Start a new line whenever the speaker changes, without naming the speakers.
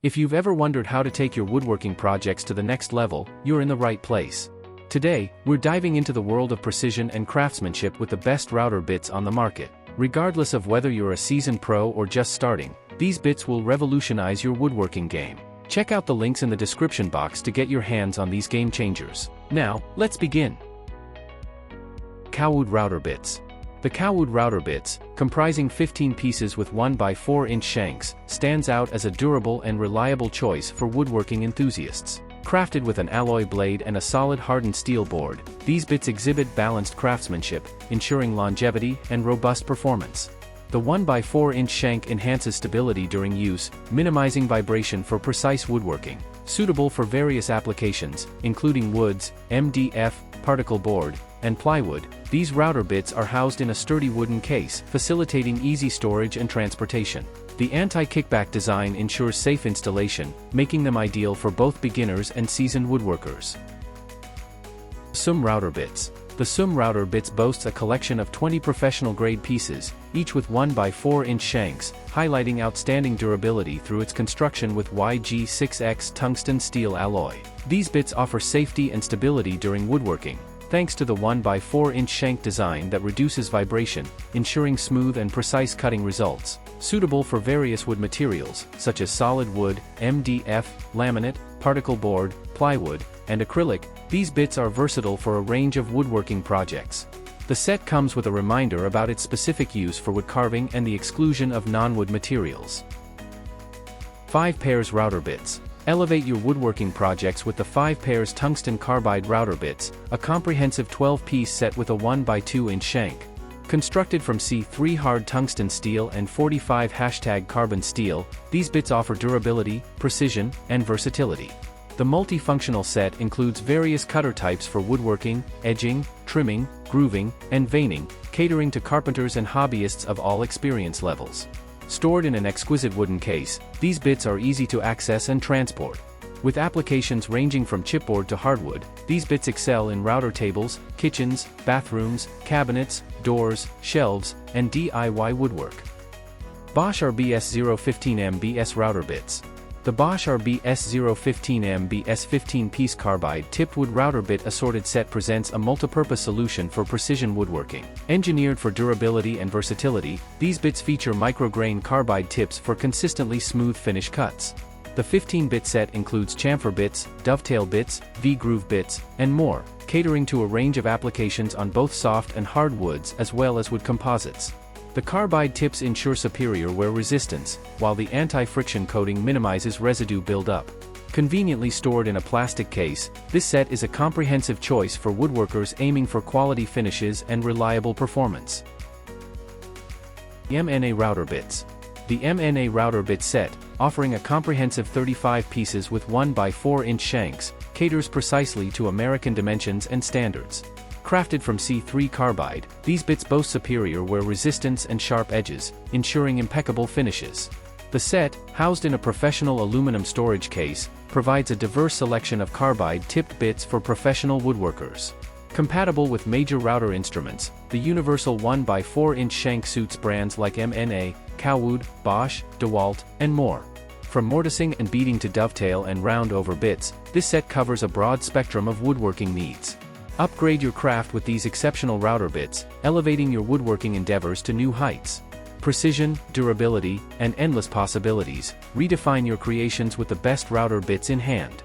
If you've ever wondered how to take your woodworking projects to the next level, you're in the right place. Today, we're diving into the world of precision and craftsmanship with the best router bits on the market. Regardless of whether you're a seasoned pro or just starting, these bits will revolutionize your woodworking game. Check out the links in the description box to get your hands on these game changers. Now, let's begin. KOWOOD router bits. The KOWOOD router bits, comprising 15 pieces with 1x4-inch shanks, stands out as a durable and reliable choice for woodworking enthusiasts. Crafted with an alloy blade and a solid hardened steel board, these bits exhibit balanced craftsmanship, ensuring longevity and robust performance. The 1x4-inch shank enhances stability during use, minimizing vibration for precise woodworking. Suitable for various applications, including woods, MDF, particle board, and plywood, these router bits are housed in a sturdy wooden case, facilitating easy storage and transportation. The anti-kickback design ensures safe installation, making them ideal for both beginners and seasoned woodworkers. CSOOM router bits. The CSOOM router bits boasts a collection of 20 professional-grade pieces, each with 1x4-inch shanks, highlighting outstanding durability through its construction with YG6X tungsten steel alloy. These bits offer safety and stability during woodworking, thanks to the 1x4-inch shank design that reduces vibration, ensuring smooth and precise cutting results. Suitable for various wood materials, such as solid wood, MDF, laminate, particle board, plywood, and acrylic, these bits are versatile for a range of woodworking projects. The set comes with a reminder about its specific use for wood carving and the exclusion of non-wood materials. FIVEPEARS router bits. Elevate your woodworking projects with the FIVEPEARS tungsten carbide router bits, a comprehensive 12-piece set with a 1x2-inch shank. Constructed from C3 hard tungsten steel and 45 carbon steel, these bits offer durability, precision, and versatility. The multifunctional set includes various cutter types for woodworking, edging, trimming, grooving, and veining, catering to carpenters and hobbyists of all experience levels. Stored in an exquisite wooden case, these bits are easy to access and transport. With applications ranging from chipboard to hardwood, these bits excel in router tables, kitchens, bathrooms, cabinets, doors, shelves, and DIY woodwork. BOSCH RBS015M BS router bits. The BOSCH RBS015M BS 15-piece carbide tipped wood router bit assorted set presents a multipurpose solution for precision woodworking. Engineered for durability and versatility, these bits feature micrograin carbide tips for consistently smooth finish cuts. The 15-bit set includes chamfer bits, dovetail bits, V-groove bits, and more, catering to a range of applications on both soft and hard woods as well as wood composites. The carbide tips ensure superior wear resistance, while the anti-friction coating minimizes residue buildup. Conveniently stored in a plastic case, this set is a comprehensive choice for woodworkers aiming for quality finishes and reliable performance. MNA router bits. The MNA router bit set, offering a comprehensive 35 pieces with 1x4-inch shanks, caters precisely to American dimensions and standards. Crafted from C3 carbide, these bits boast superior wear resistance and sharp edges, ensuring impeccable finishes. The set, housed in a professional aluminum storage case, provides a diverse selection of carbide-tipped bits for professional woodworkers. Compatible with major router instruments, the universal 1x4-inch shank suits brands like MNA, KOWOOD, BOSCH, DeWalt, and more. From mortising and beading to dovetail and round-over bits, this set covers a broad spectrum of woodworking needs. Upgrade your craft with these exceptional router bits, elevating your woodworking endeavors to new heights. Precision, durability, and endless possibilities, redefine your creations with the best router bits in hand.